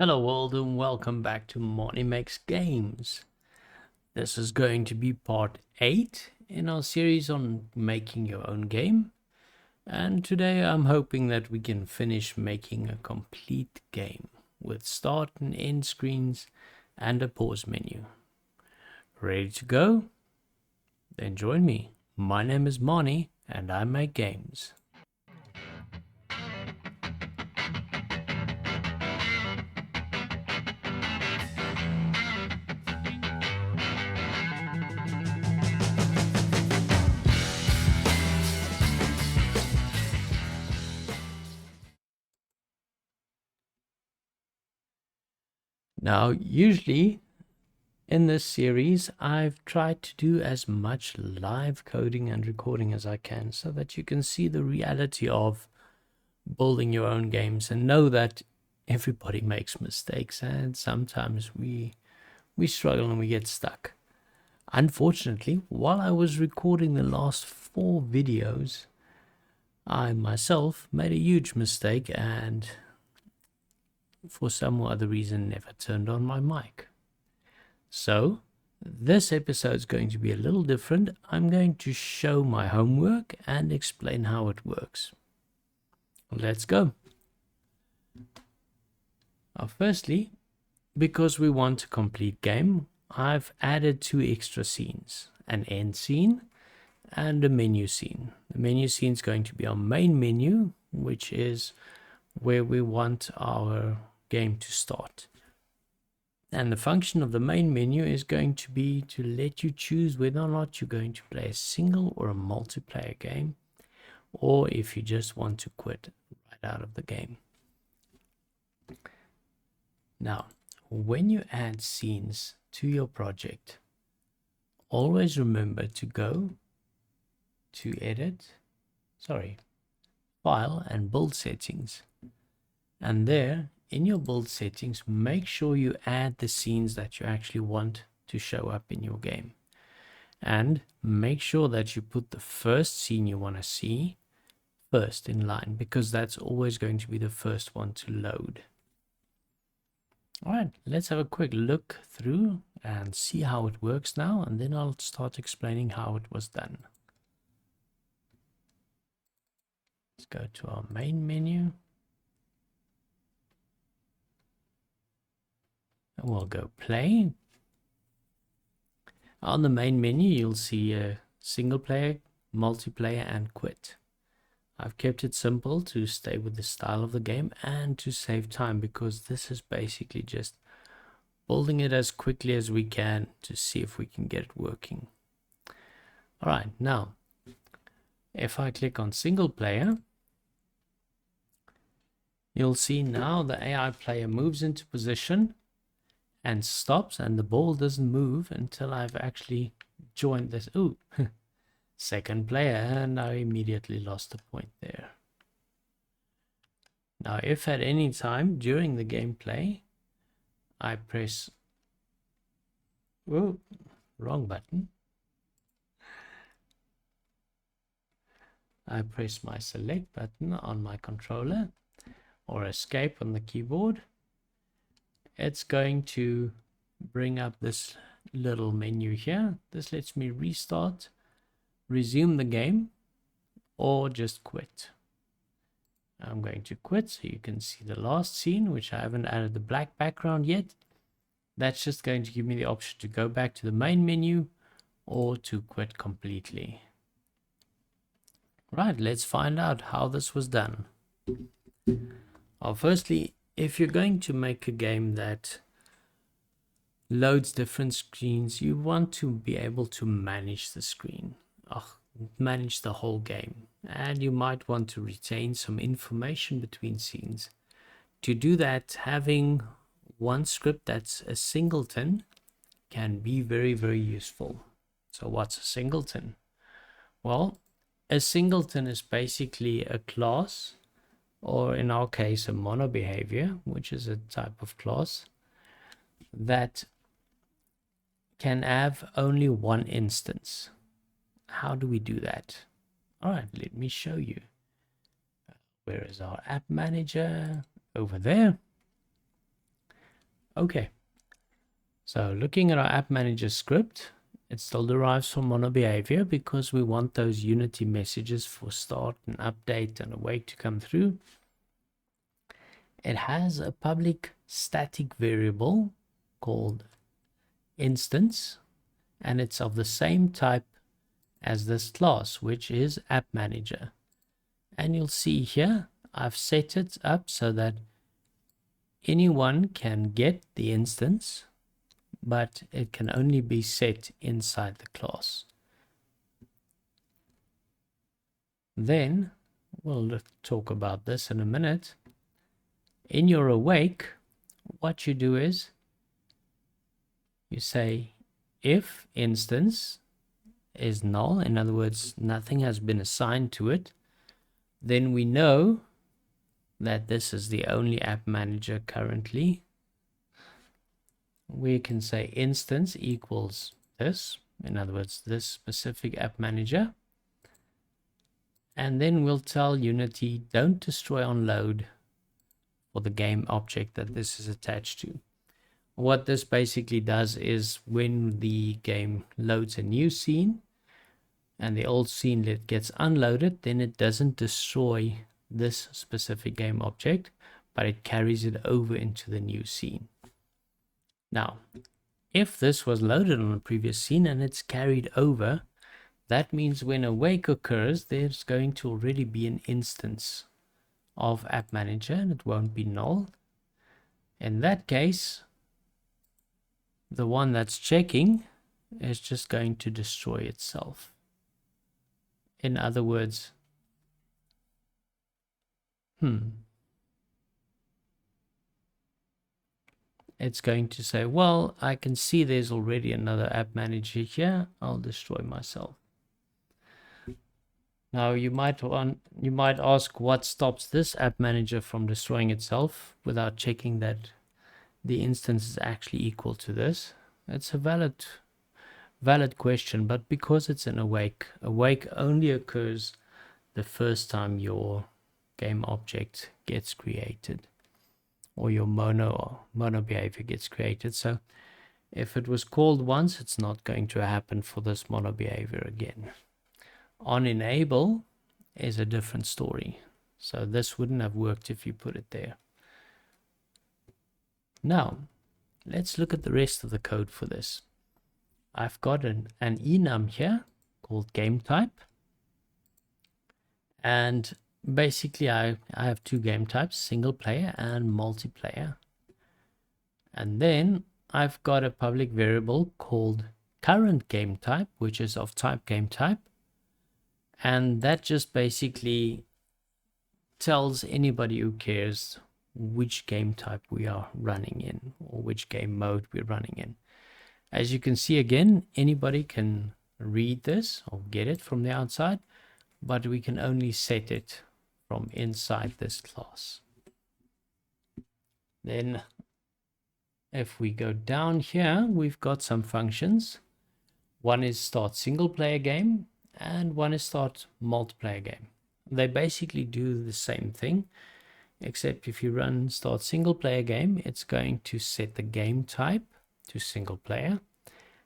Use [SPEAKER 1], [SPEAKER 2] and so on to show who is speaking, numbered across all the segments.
[SPEAKER 1] Hello world and welcome back to Money Makes Games. This is going to be part 8 in our series on making your own game. And today I'm hoping that we can finish making a complete game with start and end screens and a pause menu. Ready to go? Then join me. My name is Moni and I make games. Now, usually in this series, I've tried to do as much live coding and recording as I can so that you can see the reality of building your own games and know that everybody makes mistakes and sometimes we struggle and we get stuck. Unfortunately, while I was recording the last 4 videos, I myself made a huge mistake and for some other reason never turned on my mic. So, this episode is going to be a little different. I'm going to show my homework and explain how it works. Let's go. Firstly, because we want a complete game, I've added 2 extra scenes, an end scene and a menu scene. The menu scene is going to be our main menu, which is where we want our game to start. And the function of the main menu is going to be to let you choose whether or not you're going to play a single or a multiplayer game, or if you just want to quit right out of the game. Now, when you add scenes to your project, always remember to go to File and Build Settings. And there, in your build settings, make sure you add the scenes that you actually want to show up in your game. And make sure that you put the first scene you want to see first in line, because that's always going to be the first one to load. Alright, let's have a quick look through and see how it works now, and then I'll start explaining how it was done. Let's go to our main menu. And we'll go play. On the main menu, you'll see a single player, multiplayer, and quit. I've kept it simple to stay with the style of the game and to save time, because this is basically just building it as quickly as we can to see if we can get it working. Alright, now, if I click on single player, you'll see now the AI player moves into position and stops, and the ball doesn't move until I've actually joined this. Ooh, second player, and I immediately lost a point there. Now, if at any time during the gameplay I press, whoa, wrong button. I press my select button on my controller or escape on the keyboard, it's going to bring up this little menu here. This lets me restart, resume the game, or just quit. I'm going to quit so you can see the last scene, which I haven't added the black background yet. That's just going to give me the option to go back to the main menu or to quit completely. Right, let's find out how this was done. Firstly, if you're going to make a game that loads different screens, you want to be able to manage the screen, manage the whole game, and you might want to retain some information between scenes. To do that, having one script that's a singleton can be very, very useful. So what's a singleton? Well, a singleton is basically a class, or in our case a mono behavior, which is a type of class that can have only one instance. How do we do that? All right, let me show you. Where is our Appmanager? Over there. Okay, so looking at our Appmanager script, it still derives from monobehavior because we want those Unity messages for start and update and awake to come through. It has a public static variable called instance, and it's of the same type as this class, which is Appmanager. And you'll see here, I've set it up so that anyone can get the instance, but it can only be set inside the class. Then we'll talk about this in a minute. In your awake, what you do is you say if instance is null, in other words, nothing has been assigned to it, then we know that this is the only Appmanager currently. We can say instance equals this, in other words, this specific Appmanager. And then we'll tell Unity, don't destroy on load for the game object that this is attached to. What this basically does is when the game loads a new scene and the old scene gets unloaded, then it doesn't destroy this specific game object, but it carries it over into the new scene. Now, if this was loaded on a previous scene and it's carried over, that means when awake occurs, there's going to already be an instance of Appmanager and it won't be null. In that case, the one that's checking is just going to destroy itself. In other words, it's going to say, well, I can see there's already another Appmanager here. I'll destroy myself. Now you might ask what stops this Appmanager from destroying itself without checking that the instance is actually equal to this. It's a valid question, but because it's an awake only occurs the first time your game object gets created or your mono behavior gets created. So if it was called once, it's not going to happen for this mono behavior again. On enable is a different story. So this wouldn't have worked if you put it there. Now, let's look at the rest of the code for this. I've got an enum here called game type. And basically I have two game types, single player and multiplayer. And then I've got a public variable called current game type, which is of type game type. And that just basically tells anybody who cares which game type we are running in or which game mode we're running in. As you can see, again, anybody can read this or get it from the outside, but we can only set it from inside this class. Then if we go down here, we've got some functions. One is start single player game and one is start multiplayer game. They basically do the same thing, except if you run start single player game, it's going to set the game type to single player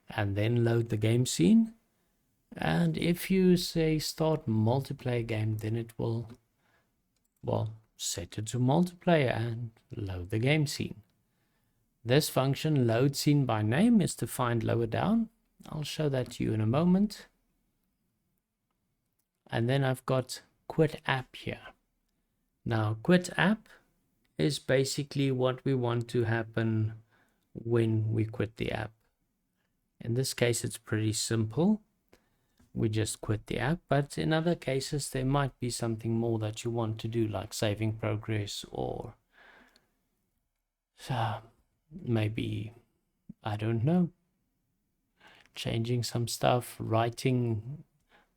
[SPEAKER 1] and then load the game scene. And if you say start multiplayer game, then it will, well, set it to multiplayer and load the game scene. This function load scene by name is defined lower down. I'll show that to you in a moment. And then I've got quit app here. Now quit app is basically what we want to happen when we quit the app. In this case, it's pretty simple. We just quit the app, but in other cases, there might be something more that you want to do, like saving progress or maybe, I don't know, changing some stuff, writing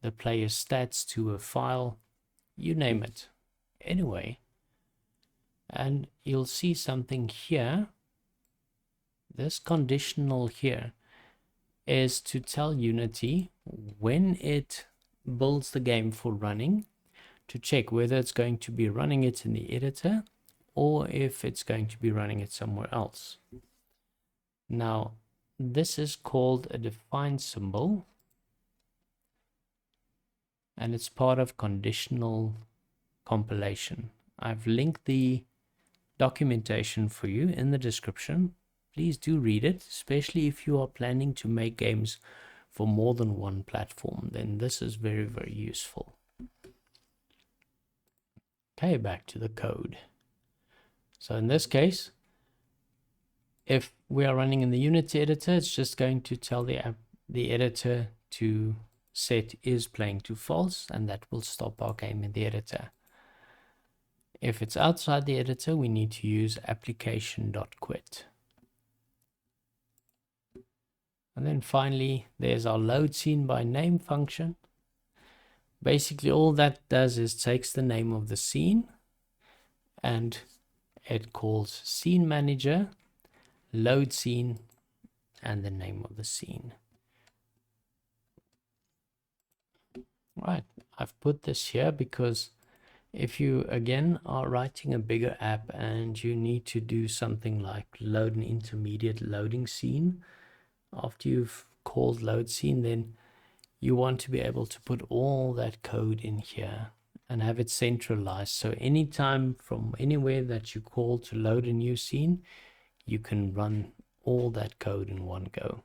[SPEAKER 1] the player's stats to a file, you name it. Anyway, and you'll see something here. This conditional here is to tell Unity when it builds the game for running to check whether it's going to be running it in the editor or if it's going to be running it somewhere else. Now, this is called a define symbol, and it's part of conditional compilation. I've linked the documentation for you in the description. Please do read it, especially if you are planning to make games for more than one platform. Then this is very, very useful. Okay, back to the code. So in this case, if we are running in the Unity editor, it's just going to tell the editor to set is playing to false, and that will stop our game in the editor. If it's outside the editor, we need to use application.quit. And then finally, there's our load scene by name function. Basically, all that does is takes the name of the scene and it calls scene manager, load scene, and the name of the scene. Right, I've put this here because if you again are writing a bigger app and you need to do something like load an intermediate loading scene, after you've called load scene, then you want to be able to put all that code in here and have it centralized. So anytime from anywhere that you call to load a new scene, you can run all that code in one go.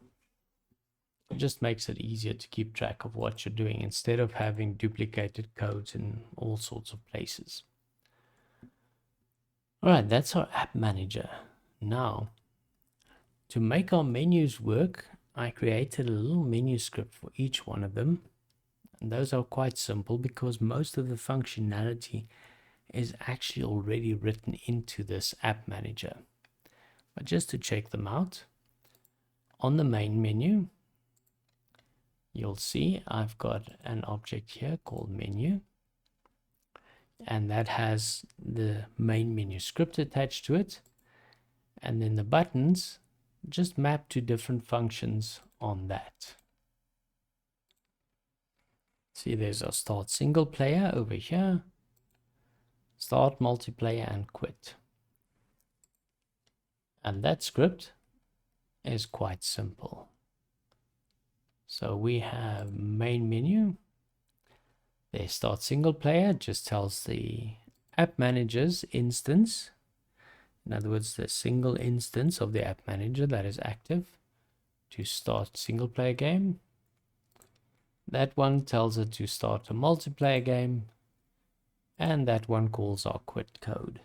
[SPEAKER 1] It just makes it easier to keep track of what you're doing instead of having duplicated codes in all sorts of places. All right, that's our app manager. Now, to make our menus work, I created a little menu script for each one of them. And those are quite simple because most of the functionality is actually already written into this app manager. But just to check them out, on the main menu, you'll see I've got an object here called menu. And that has the main menu script attached to it. And then the buttons just map to different functions on that. See, there's our start single player over here, start multiplayer, and quit. And that script is quite simple. So we have main menu. There's start single player, just tells the app manager's instance. In other words, the single instance of the app manager that is active to start single player game. That one tells it to start a multiplayer game, and that one calls our quit code.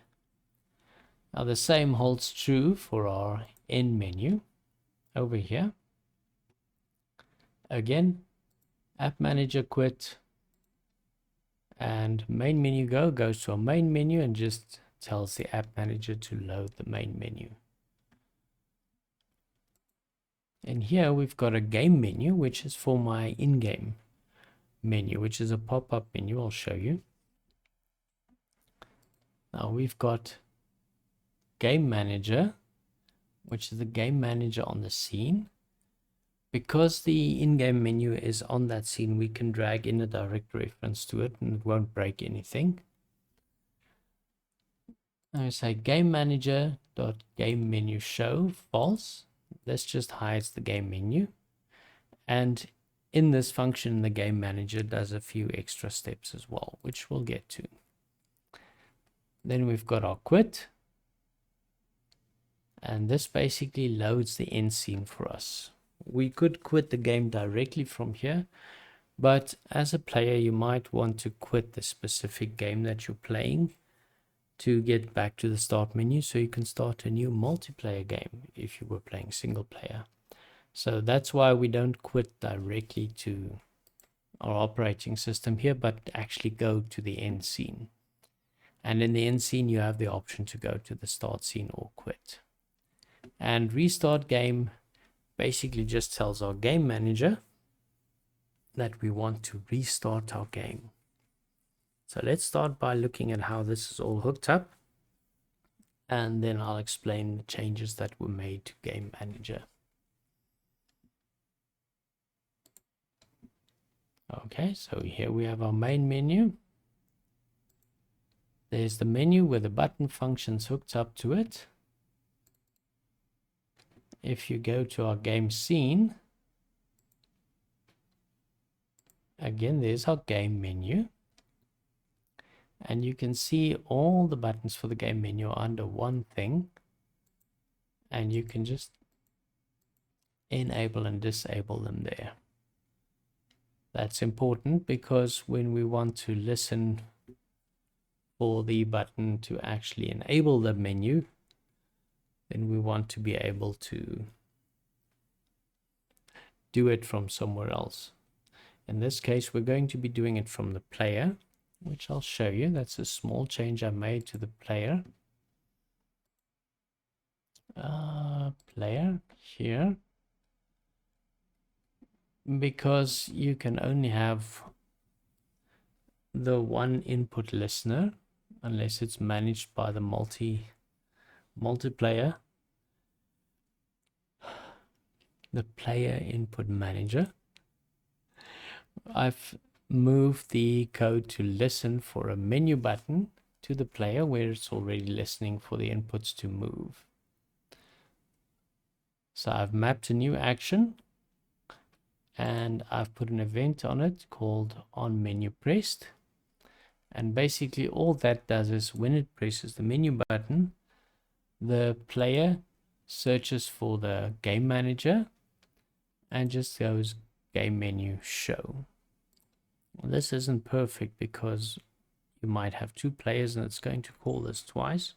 [SPEAKER 1] Now the same holds true for our end menu over here. Again, app manager quit, and main menu go goes to our main menu and just tells the app manager to load the main menu. And here we've got a game menu, which is for my in-game menu, which is a pop-up menu. I'll show you. Now we've got game manager, which is the game manager on the scene. Because the in-game menu is on that scene, we can drag in a direct reference to it and it won't break anything. I say game manager dot game menu show false. This just hides the game menu, and in this function the game manager does a few extra steps as well, which we'll get to. Then we've got our quit, and this basically loads the end scene for us. We could quit the game directly from here, but as a player you might want to quit the specific game that you're playing to get back to the start menu so you can start a new multiplayer game if you were playing single player. So that's why we don't quit directly to our operating system here, but actually go to the end scene. And in the end scene you have the option to go to the start scene or quit. And restart game basically just tells our game manager that we want to restart our game. So let's start by looking at how this is all hooked up, and then I'll explain the changes that were made to Game Manager. Okay, so here we have our main menu. There's the menu with the button functions hooked up to it. if you go to our game scene, again, there's our game menu. And you can see all the buttons for the game menu are under one thing. And you can just enable and disable them there. That's important because when we want to listen for the button to actually enable the menu, then we want to be able to do it from somewhere else. In this case, we're going to be doing it from the player, which I'll show you. That's a small change I made to the player. Player here. Because you can only have the one input listener unless it's managed by the multiplayer, the player input manager. I've moved the code to listen for a menu button to the player where it's already listening for the inputs to move. So I've mapped a new action and I've put an event on it called on menu pressed. And basically all that does is when it presses the menu button, the player searches for the game manager and just goes game menu show. Well, this isn't perfect because you might have two players and it's going to call this twice.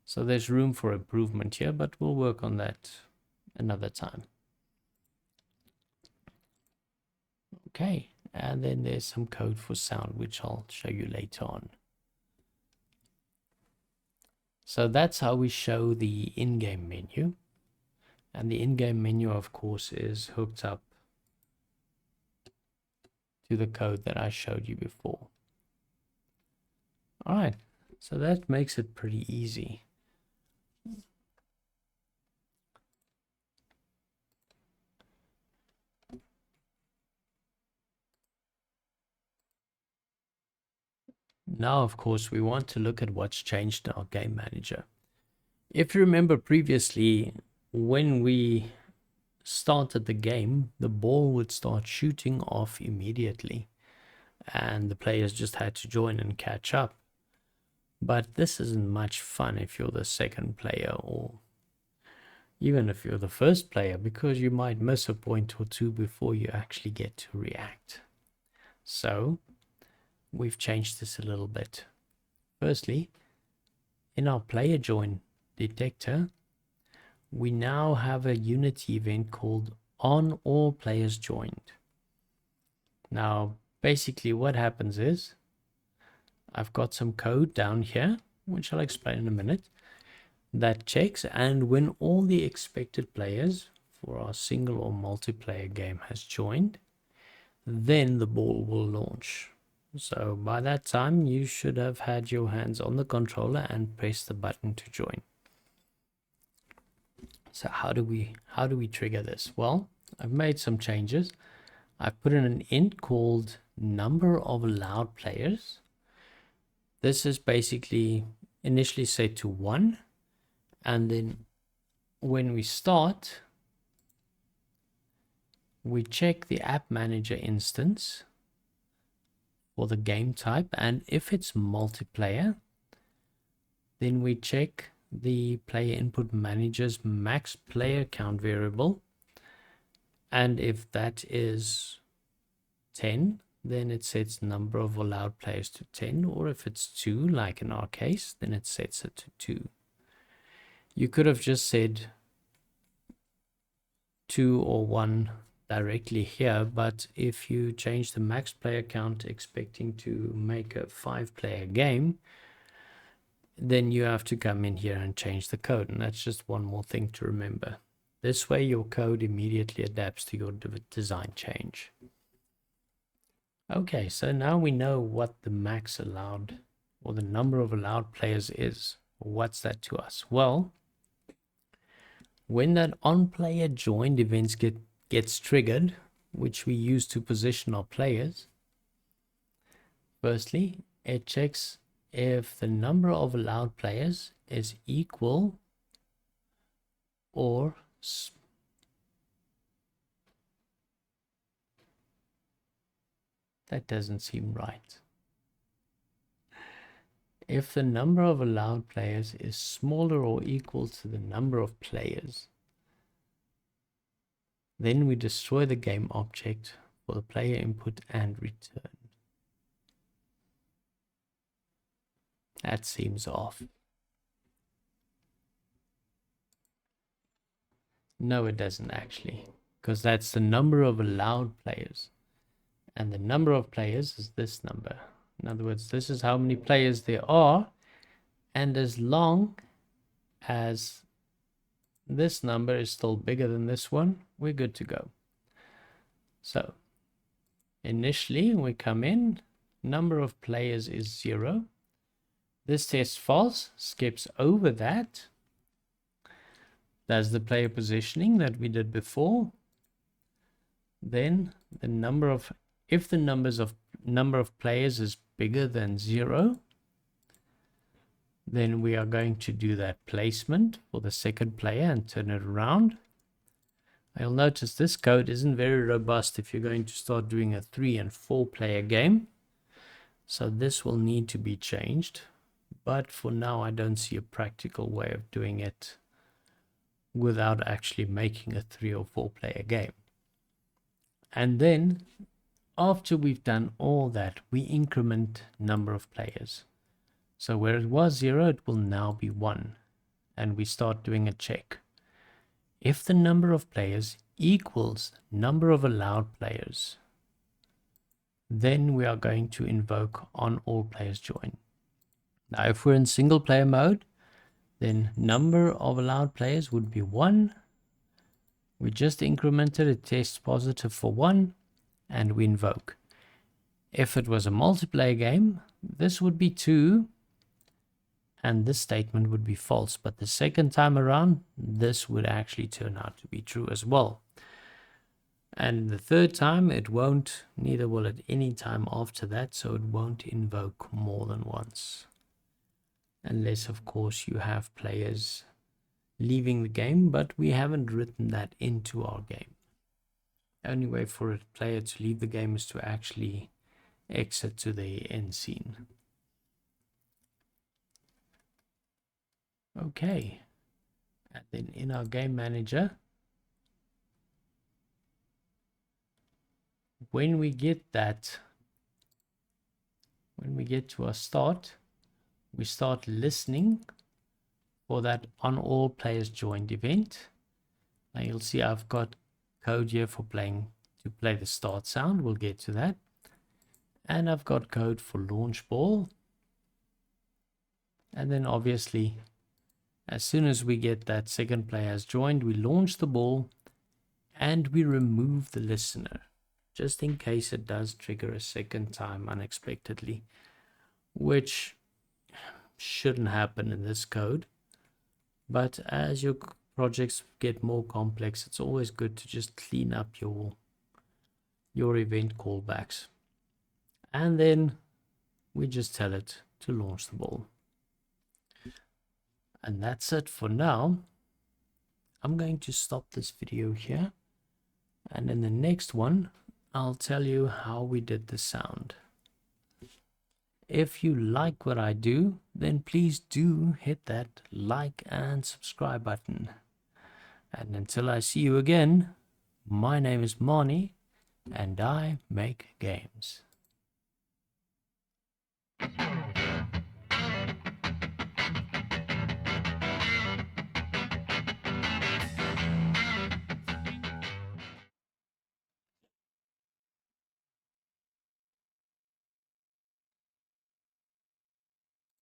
[SPEAKER 1] So there's room for improvement here, but we'll work on that another time. Okay, and then there's some code for sound, which I'll show you later on. So that's how we show the in-game menu. And the in-game menu, of course, is hooked up to the code that I showed you before. All right, so that makes it pretty easy. Now, of course, we want to look at what's changed in our game manager. If you remember previously, when we started the game, the ball would start shooting off immediately and the players just had to join and catch up. But this isn't much fun if you're the second player or even if you're the first player, because you might miss a point or two before you actually get to react. So we've changed this a little bit. Firstly, in our player join detector, we now have a Unity event called on all players joined. Now, basically what happens is I've got some code down here, which I'll explain in a minute, that checks, and when all the expected players for our single or multiplayer game has joined, then the ball will launch. So by that time, you should have had your hands on the controller and press the button to join. So how do we trigger this? Well, I've made some changes. I've put in an int called number of allowed players. This is basically initially set to 1, and then when we start, we check the Appmanager instance for the game type, and if it's multiplayer, then we check the player input manager's max player count variable, and if that is 10, then it sets number of allowed players to 10, or if it's 2, like in our case, then it sets it to 2. You could have just said 2 or 1 directly here, but if you change the max player count expecting to make a 5-player game, then you have to come in here and change the code, and that's just one more thing to remember. This way your code immediately adapts to your design change. Okay, so now we know what the max allowed or the number of allowed players is. What's that to us? Well, when that on player joined events gets triggered, which we use to position our players, firstly, it checks if the number of allowed players is equal or That doesn't seem right. If the number of allowed players is smaller or equal to the number of players, then we destroy the game object for the player input and return. That seems off. No, it doesn't actually, because that's the number of allowed players. And the number of players is this number. In other words, this is how many players there are. And as long as this number is still bigger than this one, we're good to go. So initially we come in, number of players is 0. This test false, skips over that. Does the player positioning that we did before. Then the number of, if the number of players is bigger than 0, then we are going to do that placement for the second player and turn it around. You'll notice this code isn't very robust if you're going to start doing a 3 and 4 player game. So this will need to be changed. But for now, I don't see a practical way of doing it without actually making a 3 or 4 player game. And then after we've done all that, we increment number of players. So where it was 0, it will now be 1. And we start doing a check. If the number of players equals number of allowed players, then we are going to invoke on all players join. Now if we're in single player mode, then number of allowed players would be 1. We just incremented it, tests positive for 1, and we invoke. If it was a multiplayer game, this would be 2, and this statement would be false. But the second time around, this would actually turn out to be true as well. And the third time, it won't, neither will at any time after that, so it won't invoke more than once. Unless, of course, you have players leaving the game, but we haven't written that into our game. The only way for a player to leave the game is to actually exit to the end scene. Okay, and then in our game manager, when we get to our start, we start listening for that on all players joined event. Now you'll see I've got code here for to play the start sound. We'll get to that. And I've got code for launch ball. And then obviously, as soon as we get that second player has joined, we launch the ball and we remove the listener, just in case it does trigger a second time unexpectedly, which shouldn't happen in this code. But as your projects get more complex, it's always good to just clean up your event callbacks. And then we just tell it to launch the ball. And that's it for now. I'm going to stop this video here. And in the next one, I'll tell you how we did the sound. If you like what I do, then please do hit that like and subscribe button. And until I see you again, my name is Marnie, and I make games.